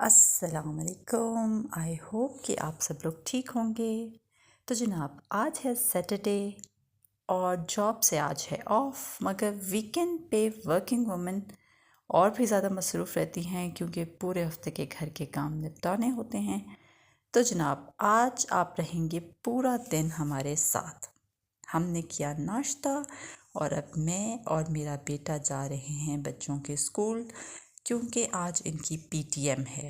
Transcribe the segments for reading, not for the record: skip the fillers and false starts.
अस्सलामुअलैकुम। I hope कि आप सब लोग ठीक होंगे। तो जनाब, आज है सैटरडे और जॉब से आज है ऑफ, मगर वीकेंड पे वर्किंग वुमेन और भी ज़्यादा मसरूफ़ रहती हैं क्योंकि पूरे हफ्ते के घर के काम निपटाने होते हैं। तो जनाब, आज आप रहेंगे पूरा दिन हमारे साथ। हमने किया नाश्ता और अब मैं और मेरा बेटा जा रहे हैं बच्चों के स्कूल क्योंकि आज इनकी पीटीएम है।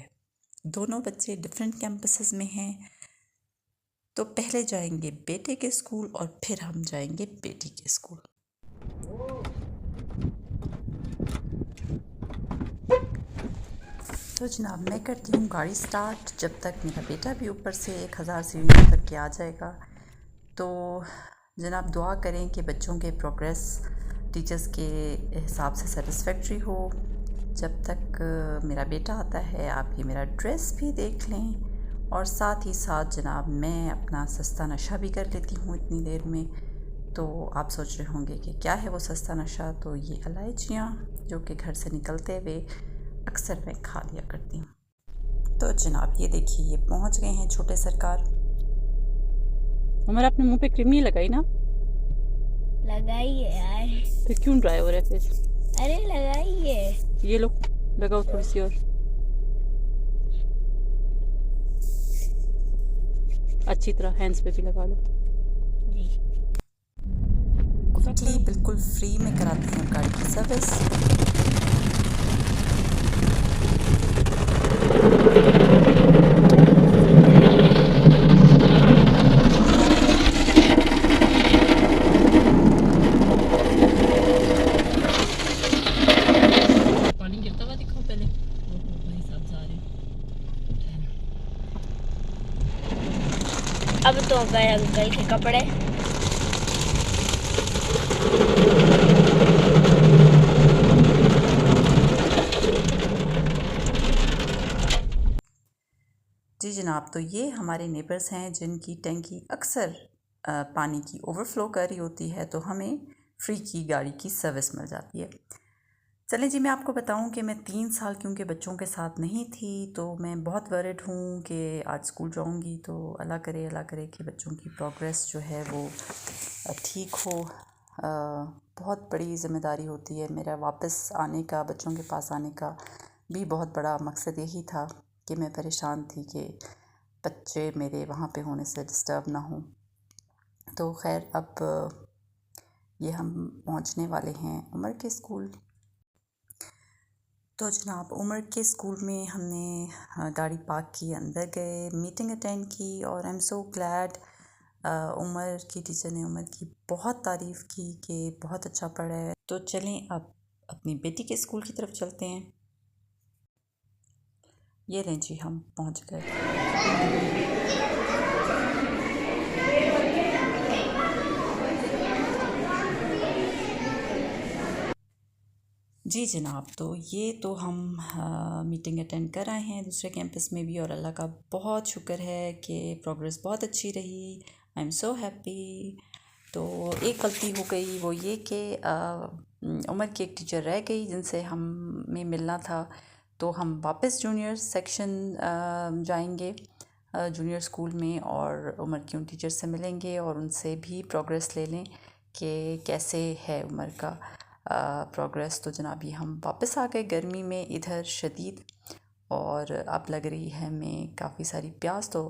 दोनों बच्चे डिफरेंट कैंपसेस में हैं, तो पहले जाएंगे बेटे के स्कूल और फिर हम जाएंगे बेटी के स्कूल। तो जनाब, मैं करती हूँ गाड़ी स्टार्ट जब तक मेरा बेटा भी ऊपर से 1000 सीढ़ियाँ करके आ जाएगा। तो जनाब, दुआ करें कि बच्चों के प्रोग्रेस टीचर्स के हिसाब से सेटिस्फैक्ट्री हो। जब तक मेरा बेटा आता है, आप ये मेरा ड्रेस भी देख लें और साथ ही साथ जनाब मैं अपना सस्ता नशा भी कर लेती हूँ इतनी देर में। तो आप सोच रहे होंगे कि क्या है वो सस्ता नशा। तो ये इलायचियाँ जो कि घर से निकलते हुए अक्सर मैं खा लिया करती हूँ। तो जनाब ये देखिए, ये पहुँच गए हैं छोटे सरकार। उमर, आपने मुंह पे क्रीम नहीं लगाई ना? लगाई है यार। फिर क्यों ड्राइवर है फिर? अरे लगाई है। ये लो, लगाओ थोड़ी सी और। अच्छी तरह हैंड्स पे भी लगा लो। क्विकली बिल्कुल फ्री में कराते हैं गाड़ी की सर्विस। पानी गिरता हुआ दिखाओ पहले। भाई साहब जा रहे हैं। अब तो गए अंकल के कपड़े। जी जनाब, तो ये हमारे नेबर्स हैं जिनकी टैंकी अक्सर पानी की ओवरफ्लो कर रही होती है, तो हमें फ्री की गाड़ी की सर्विस मिल जाती है। चलें जी, मैं आपको बताऊं कि मैं 3 साल क्योंकि बच्चों के साथ नहीं थी, तो मैं बहुत वरिड हूँ कि आज स्कूल जाऊंगी। तो अल्लाह करे कि बच्चों की प्रोग्रेस जो है वो ठीक हो। बहुत बड़ी ज़िम्मेदारी होती है। मेरा वापस आने का, बच्चों के पास आने का भी बहुत बड़ा मकसद यही था कि मैं परेशान थी कि बच्चे मेरे वहाँ पे होने से डिस्टर्ब ना हों। तो खैर, अब ये हम पहुँचने वाले हैं उमर के स्कूल। तो जनाब, उमर के स्कूल में हमने गाड़ी पार्क की, अंदर गए, मीटिंग अटेंड की और I am so glad Umar की टीचर ने उमर की बहुत तारीफ़ की कि बहुत अच्छा पढ़ा है। तो चलें अब अपनी बेटी के स्कूल की तरफ चलते हैं। ये लें जी, हम पहुंच गए। जी जनाब, तो ये तो हम मीटिंग अटेंड कर आए हैं दूसरे कैंपस में भी और अल्लाह का बहुत शुक्र है कि प्रोग्रेस बहुत अच्छी रही। आई एम सो हैप्पी। तो एक गलती हो गई, वो ये कि उमर की एक टीचर रह गई जिनसे हमें मिलना था। तो हम वापस जूनियर सेक्शन जाएंगे जूनियर स्कूल में और उमर की उन टीचर से मिलेंगे और उनसे भी प्रोग्रेस ले लें कि कैसे है उमर का प्रोग्रेस। तो जनाब, ये हम वापस आ गए गर्मी में इधर शदीद, और अब लग रही है हमें काफ़ी सारी प्यास। तो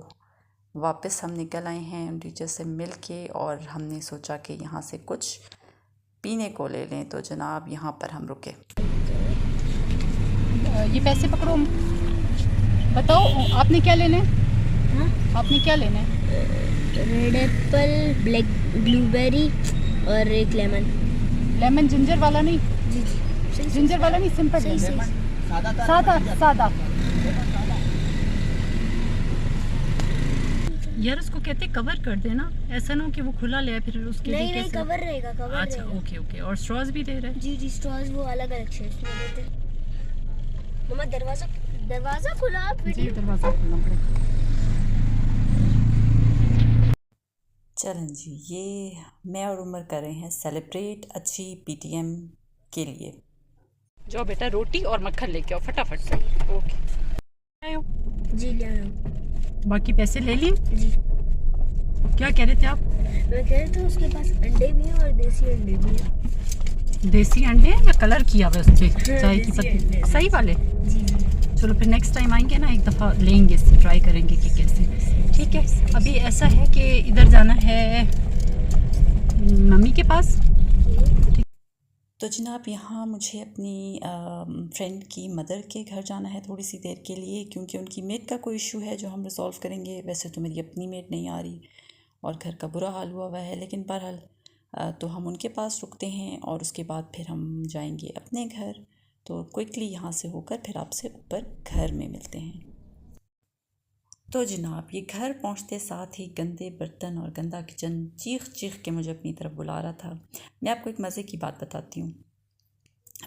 वापस हम निकल आए हैं उन टीचर से मिल के और हमने सोचा कि यहाँ से कुछ पीने को ले लें। तो जनाब, यहाँ पर हम रुके। ये पैसे पकड़ो, बताओ आपने क्या लेना है? हाँ? आपने क्या लेना है? रेड एप्पल, ब्लैक ब्लूबेरी और एक लेमन। लेमन जिंजर वाला नहीं? जी। जिंजर वाला नहीं, सिंपल लेमन। सादा। यार, उसको कहते कवर कर देना, ऐसा ना हो कि वो खुला ले फिर उसके लिए नहीं कवर रहेगा, कवर अच्छा रहेगा। ओके। और स्ट्रॉज भी दे रहे हैं? जी स्ट्रॉज वो अलग अलग शेप्स में देते हैं। मम्मा दरवाजा खुला, जी दरवाजा खोलना पड़ेगा। चलें जी, ये मैं और उमर कर रहे हैं सेलिब्रेट अच्छी पीटीएम के लिए। जाओ बेटा, रोटी और मक्खन लेके आओ फटाफट से। ओके। आए हो? जी ले आया हूँ। बाकी पैसे ले लिए? जी क्या कह रहे थे आप? मैं कह रहा था उसके पास अंडे भी हैं और देसी अंडे भी हैं। देसी अंडे या कलर किया हुआ उस पे चाय की देसी पत्ती? अंडे। सही वाले? जी जी चलो फिर नेक्स्ट टाइम आएंगे ना, एक दफ़ा लेंगे, इससे ट्राई करेंगे कि कैसे। ठीक है, अभी ऐसा है कि इधर जाना है मम्मी के पास। तो जनाब यहाँ मुझे अपनी फ्रेंड की मदर के घर जाना है थोड़ी सी देर के लिए, क्योंकि उनकी मेड का कोई इशू है जो हम रिज़ॉल्व करेंगे। वैसे तो मेरी अपनी मेड नहीं आ रही और घर का बुरा हाल हुआ है, लेकिन बहरहाल तो हम उनके पास रुकते हैं और उसके बाद फिर हम जाएंगे अपने घर। तो क्विकली यहाँ से होकर फिर आपसे ऊपर घर में मिलते हैं। तो जनाब ये घर पहुँचते साथ ही गंदे बर्तन और गंदा किचन चीख चीख के मुझे अपनी तरफ बुला रहा था। मैं आपको एक मज़े की बात बताती हूँ।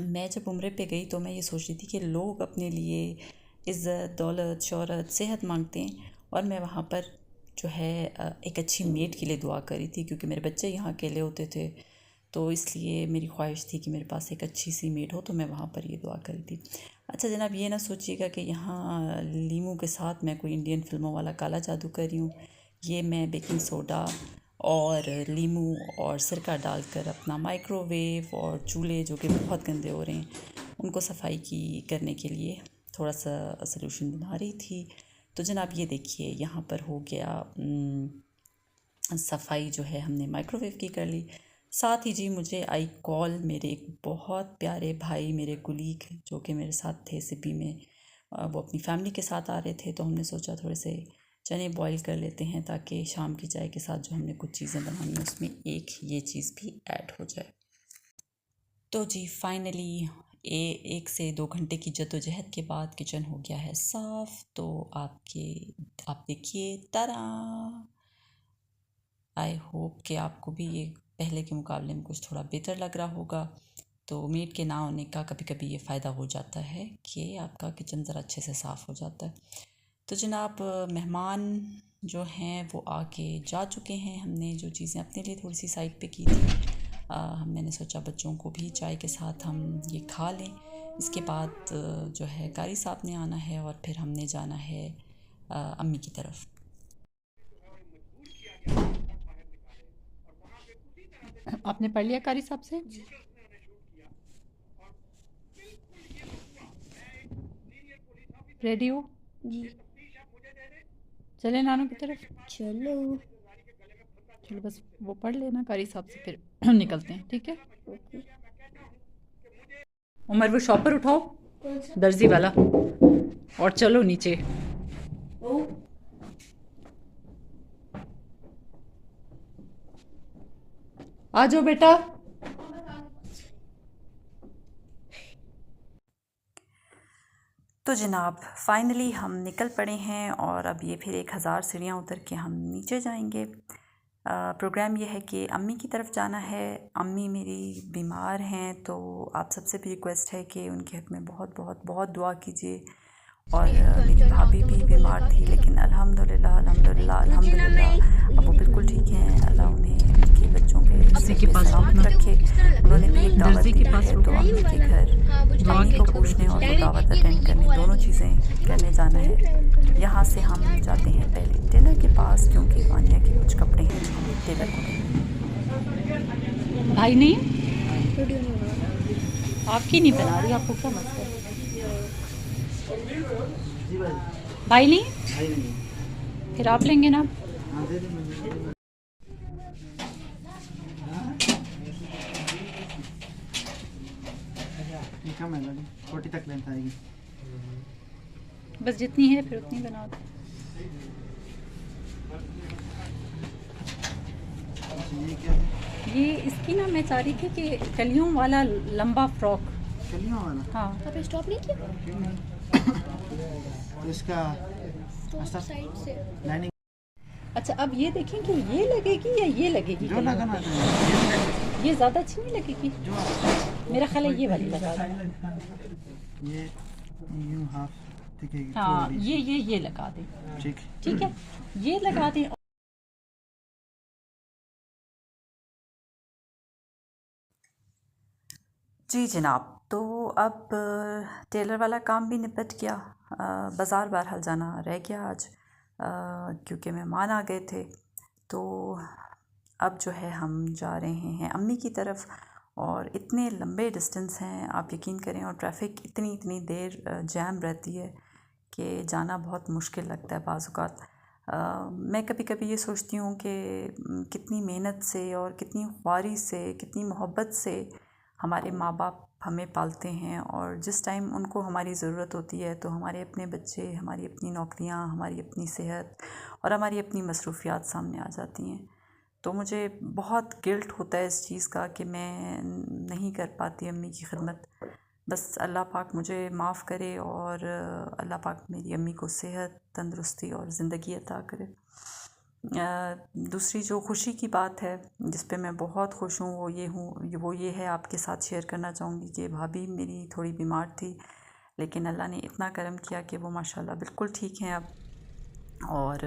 मैं जब उम्रे पे गई तो मैं ये सोच रही थी कि लोग अपने लिए इज़्ज़त, दौलत, शोहरत, सेहत मांगते हैं और मैं वहाँ पर जो है एक अच्छी मेड के लिए दुआ करी थी, क्योंकि मेरे बच्चे यहाँ अकेले होते थे। तो इसलिए मेरी ख्वाहिश थी कि मेरे पास एक अच्छी सी मेड हो, तो मैं वहाँ पर ये दुआ करी थी। अच्छा जनाब, ये ना सोचिएगा कि यहाँ लीमू के साथ मैं कोई इंडियन फिल्मों वाला काला जादू कर रही हूँ। ये मैं बेकिंग सोडा और लीमू और सिरका डालकर अपना माइक्रोवेव और चूल्हे जो कि बहुत गंदे हो रहे हैं उनको सफाई करने के लिए थोड़ा सा सलूशन बना रही थी। तो जनाब ये देखिए यहाँ पर हो गया सफाई जो है हमने माइक्रोवेव की कर ली। साथ ही जी मुझे आई कॉल मेरे एक बहुत प्यारे भाई, मेरे कुलीग जो कि मेरे साथ थे सिबी में। वो अपनी फैमिली के साथ आ रहे थे, तो हमने सोचा थोड़े से चने बॉईल कर लेते हैं ताकि शाम की चाय के साथ जो हमने कुछ चीज़ें बनानी है उसमें एक ये चीज़ भी ऐड हो जाए। तो जी फाइनली 1 से 2 घंटे की जद्दोजहद के बाद किचन हो गया है साफ़। तो आप देखिए, तारा! आई होप कि आपको भी ये पहले के मुकाबले में कुछ थोड़ा बेहतर लग रहा होगा। तो मेड के ना होने का कभी कभी ये फ़ायदा हो जाता है कि आपका किचन ज़रा अच्छे से साफ़ हो जाता है। तो जनाब मेहमान जो हैं वो आके जा चुके हैं। हमने जो चीज़ें अपने लिए थोड़ी सी साइड पे की थी, मैंने सोचा बच्चों को भी चाय के साथ हम ये खा लें। इसके बाद जो है कारी साहब ने आना है और फिर हमने जाना है अम्मी की तरफ। आपने पढ़ लिया कारी साहब से? रेडी हो? जी चले नानू की तरफ? चलो चलो बस वो पढ़ लेना कारी साहब से, फिर निकलते हैं। ठीक है ओके। उमर, वो शॉपर उठाओ, कौन सा? दर्जी वाला, और चलो नीचे। ओ आ जाओ बेटा। तो जनाब फाइनली हम निकल पड़े हैं और अब ये फिर 1000 सीढ़ियाँ उतर के हम नीचे जाएंगे। प्रोग्राम ये है कि अम्मी की तरफ जाना है। अम्मी मेरी बीमार हैं, तो आप सबसे भी रिक्वेस्ट है कि उनके हक़ में बहुत बहुत बहुत दुआ कीजिए। और मेरी भाभी भी बीमार थी, लेकिन अल्हम्दुलिल्लाह अल्हम्दुलिल्लाह अल्हम्दुलिल्लाह अब वो बिल्कुल ठीक हैं। अल्लाह उन्हें उनके बच्चों के पास सलामत रखे। उन्होंने भी एक दावत दर्जी दी के पास है, तो अम्मी के घर मम्मी को पूछने और वो दावत अटेंड करने, दोनों चीज़ें करने जाना है। यहाँ से हम जाते हैं पहले टेलर के पास, क्योंकि वानिया के कुछ कपड़े हैं जो हम टेलर को देंगे। भाई नहीं? वीडियो नहीं बना आपकी नहीं बना रही, आपको क्या मसला है? भाई नहीं? फिर आप लेंगे ना? कम है, 40 तक लेंथ आएगी। बस जितनी है फिर उतनी बना दो। ये क्या है? ये इसकी ना मैं चाह रही थी कि कलियों वाला लंबा फ्रॉक। कलियों वाला? हाँ, आपने स्टॉप नहीं किया? क्यों नहीं? तो इसका स्टॉप साइड से लाइनिंग अच्छा अब ये देखें कि ये लगेगी या ये लगेगी। जो लगाना है ये ज़्यादा अच्छी नहीं लगेगी? जो मेरा ख्याल है ये वाली लगा दो। ये यूं हाफ दिखेगी। हाँ, थोड़ी। ये लगा दें। ठीक। ठीक है, ये लगा दें। जी जनाब, तो अब टेलर वाला काम भी निपट गया बाज़ार बहरहाल जाना रह गया आज, क्योंकि मेहमान आ गए थे। तो अब जो है हम जा रहे हैं अम्मी की तरफ, और इतने लंबे डिस्टेंस हैं आप यकीन करें, और ट्रैफिक इतनी देर जैम रहती है कि जाना बहुत मुश्किल लगता है बाज़ औक़ात। मैं कभी कभी ये सोचती हूँ कि कितनी मेहनत से और कितनी ख्वारी से, कितनी मोहब्बत से हमारे माँ बाप हमें पालते हैं, और जिस टाइम उनको हमारी ज़रूरत होती है तो हमारे अपने बच्चे, हमारी अपनी नौकरियाँ, हमारी अपनी सेहत और हमारी अपनी मसरूफ़ियात सामने आ जाती हैं। तो मुझे बहुत गिल्ट होता है इस चीज़ का कि मैं नहीं कर पाती अम्मी की खिदमत। बस अल्लाह पाक मुझे माफ़ करे, और अल्लाह पाक मेरी अम्मी को सेहत, तंदुरुस्ती और ज़िंदगी अता करे। दूसरी जो खुशी की बात है जिस पे मैं बहुत खुश हूँ वो ये है, आपके साथ शेयर करना चाहूँगी कि भाभी मेरी थोड़ी बीमार थी, लेकिन अल्लाह ने इतना करम किया कि वो माशाल्लाह बिल्कुल ठीक हैं अब। और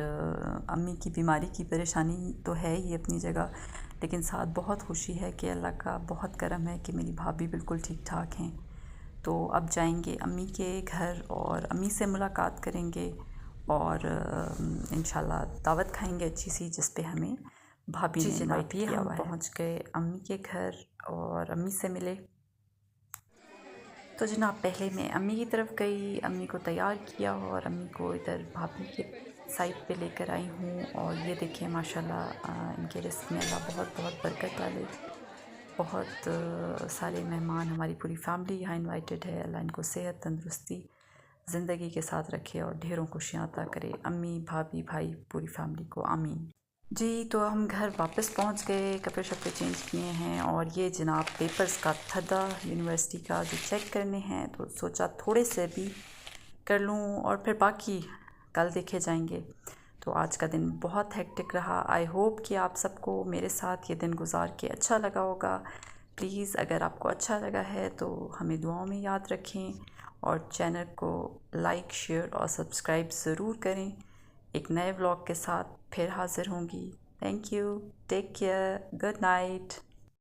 अम्मी की बीमारी की परेशानी तो है ही अपनी जगह, लेकिन साथ बहुत खुशी है कि अल्लाह का बहुत करम है कि मेरी भाभी बिल्कुल ठीक ठाक हैं। तो अब जाएंगे अम्मी के घर और अम्मी से मुलाकात करेंगे, और इंशाल्लाह दावत खाएंगे अच्छी सी, जिस पे हमें भाभी ने इनवाइट किया हुआ है। पहुँच गए अम्मी के घर और अम्मी से मिले। तो जनाब पहले मैं अम्मी की तरफ गई, अम्मी को तैयार किया और अम्मी को इधर भाभी के साइड पे लेकर आई हूँ। और ये देखें माशाल्लाह इनके रिस्क में अल्लाह बहुत बहुत बरकत डाले। बहुत सारे मेहमान, हमारी पूरी फैमिली यहाँ इनवाइटेड है। अल्लाह इनको सेहत, तंदुरुस्ती, ज़िंदगी के साथ रखे और ढेरों खुशियाँ अता करे। अम्मी, भाभी, भाई, पूरी फैमिली को आमीन। जी, तो हम घर वापस पहुंच गए, कपड़े शपड़े चेंज किए हैं, और ये जनाब पेपर्स का थदा यूनिवर्सिटी का जो चेक करने हैं, तो सोचा थोड़े से भी कर लूँ और फिर बाकी कल देखे जाएंगे। तो आज का दिन बहुत हेक्टिक रहा। आई होप कि आप सबको मेरे साथ ये दिन गुजार के अच्छा लगा होगा। प्लीज़ अगर आपको अच्छा लगा है तो हमें दुआओं में याद रखें, और चैनल को लाइक, शेयर और सब्सक्राइब ज़रूर करें। एक नए व्लॉग के साथ फिर हाज़िर होंगी। Thank you, take care, good night.